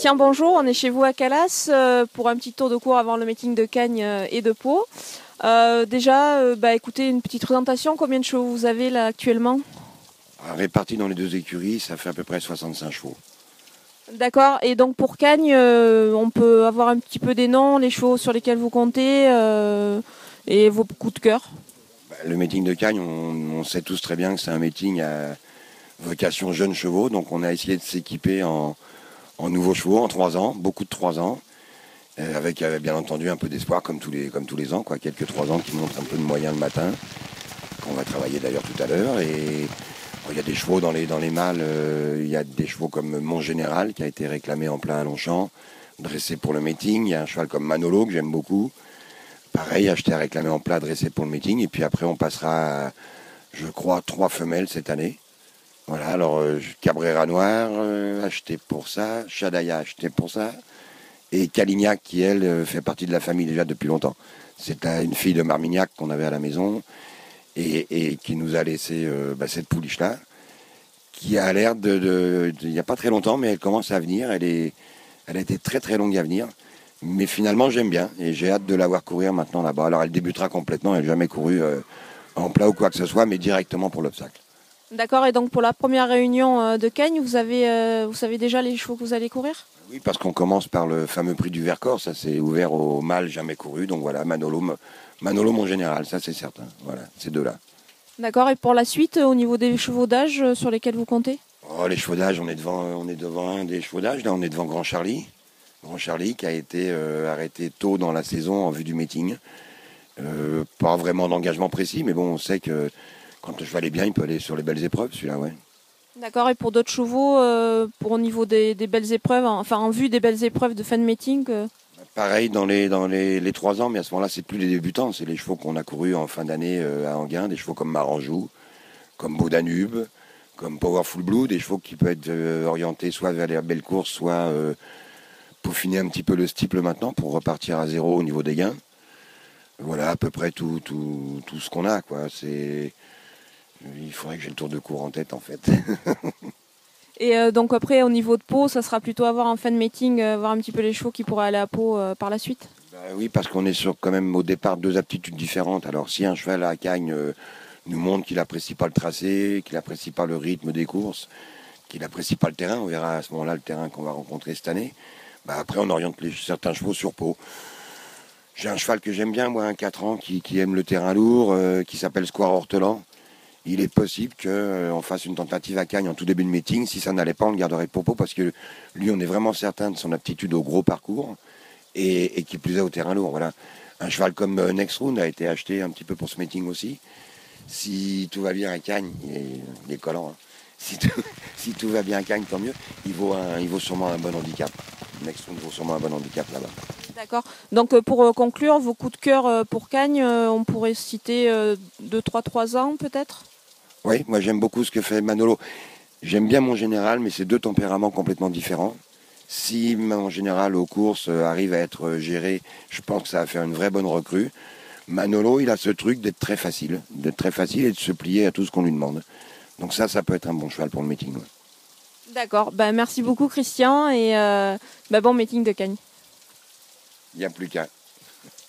Christian, bonjour. On est chez vous à Calas pour un petit tour de cours avant le meeting de Cagnes et de Pau. Écoutez, une petite présentation. Combien de chevaux vous avez là actuellement? Répartis dans les deux écuries, ça fait à peu près 65 chevaux. D'accord. Et donc pour Cagnes, on peut avoir un petit peu des noms, les chevaux sur lesquels vous comptez et vos coups de cœur. Le meeting de Cagnes, on sait tous très bien que c'est un meeting à vocation jeunes chevaux, donc on a essayé de s'équiper en nouveaux chevaux en 3 ans, beaucoup de 3 ans, avec bien entendu un peu d'espoir comme tous les ans, quoi, quelques 3 ans qui montrent un peu de moyens le matin, qu'on va travailler d'ailleurs tout à l'heure. Et il y a des chevaux dans les mâles, il y a des chevaux comme Mon Général qui a été réclamé en plein à Longchamp, dressé pour le meeting. Il y a un cheval comme Manolo que j'aime beaucoup. Pareil, acheté à réclamer en plat, dressé pour le meeting. Et puis après, on passera, je crois, 3 femelles cette année. Voilà, alors Cabrera Noir, acheté pour ça. Shadaya, acheté pour ça. Et Calignac, qui, elle, fait partie de la famille déjà depuis longtemps. C'est une fille de Marmignac qu'on avait à la maison et qui nous a laissé cette pouliche-là, qui a l'air il n'y a pas très longtemps, mais elle commence à venir. Elle a été très très longue à venir. Mais finalement, j'aime bien et j'ai hâte de la voir courir maintenant là-bas. Alors, elle débutera complètement. Elle n'a jamais couru en plat ou quoi que ce soit, mais directement pour l'obstacle. D'accord. Et donc pour la première réunion de Cagnes, vous savez déjà les chevaux que vous allez courir? Oui, parce qu'on commence par le fameux prix du Vercors. Ça, c'est ouvert aux mâles jamais couru. Donc voilà, Manolo, Mon Général, ça c'est certain. Voilà, ces deux-là. D'accord. Et pour la suite, au niveau des chevaux d'âge sur lesquels vous comptez? Oh, les chevaux d'âge, on est devant un des chevaux d'âge. Là, on est devant Grand Charlie. Grand Charlie qui a été arrêté tôt dans la saison en vue du meeting. Pas vraiment d'engagement précis, mais bon, on sait que quand le cheval est bien, il peut aller sur les belles épreuves, celui-là, ouais. D'accord. Et pour d'autres chevaux, pour au niveau des belles épreuves, enfin en vue des belles épreuves de fin de meeting Pareil dans les 3 ans, mais à ce moment-là, c'est plus les débutants, c'est les chevaux qu'on a courus en fin d'année à Enghien, des chevaux comme Maranjou, comme Beau Danube, comme Powerful Blue, des chevaux qui peuvent être orientés soit vers les belles courses, soit peaufiner un petit peu le steeple maintenant pour repartir à zéro au niveau des gains. Voilà à peu près tout ce qu'on a, quoi. Il faudrait que j'ai le tour de cours en tête, en fait. Et donc après, au niveau de Pau, ça sera plutôt avoir en fin de meeting, voir un petit peu les chevaux qui pourraient aller à Pau par la suite. Oui, parce qu'on est sur quand même au départ 2 aptitudes différentes. Alors si un cheval à Cagnes nous montre qu'il n'apprécie pas le tracé, qu'il n'apprécie pas le rythme des courses, qu'il n'apprécie pas le terrain, on verra à ce moment-là le terrain qu'on va rencontrer cette année, après on oriente certains chevaux sur Pau. J'ai un cheval que j'aime bien, moi, un 4 ans, qui aime le terrain lourd, qui s'appelle Square Hortelan. Il est possible qu'on fasse une tentative à Cagnes en tout début de meeting. Si ça n'allait pas, on le garderait pour Pau parce que lui, on est vraiment certain de son aptitude au gros parcours et qui plus est au terrain lourd. Voilà. Un cheval comme Next Round a été acheté un petit peu pour ce meeting aussi. Si tout va bien à Cagnes, il est collant. Hein. Si tout va bien à Cagnes, tant mieux. Il vaut sûrement un bon handicap. Next Round vaut sûrement un bon handicap là-bas. D'accord. Donc pour conclure, vos coups de cœur pour Cagnes, on pourrait citer 2, 3 ans peut-être? Oui, moi j'aime beaucoup ce que fait Manolo. J'aime bien Mon Général, mais c'est 2 tempéraments complètement différents. Si Mon Général aux courses arrive à être géré, je pense que ça va faire une vraie bonne recrue. Manolo, il a ce truc d'être très facile et de se plier à tout ce qu'on lui demande. Donc ça peut être un bon cheval pour le meeting. Ouais. D'accord. Merci beaucoup Christian et bon meeting de Cagnes. Il n'y a plus qu'à.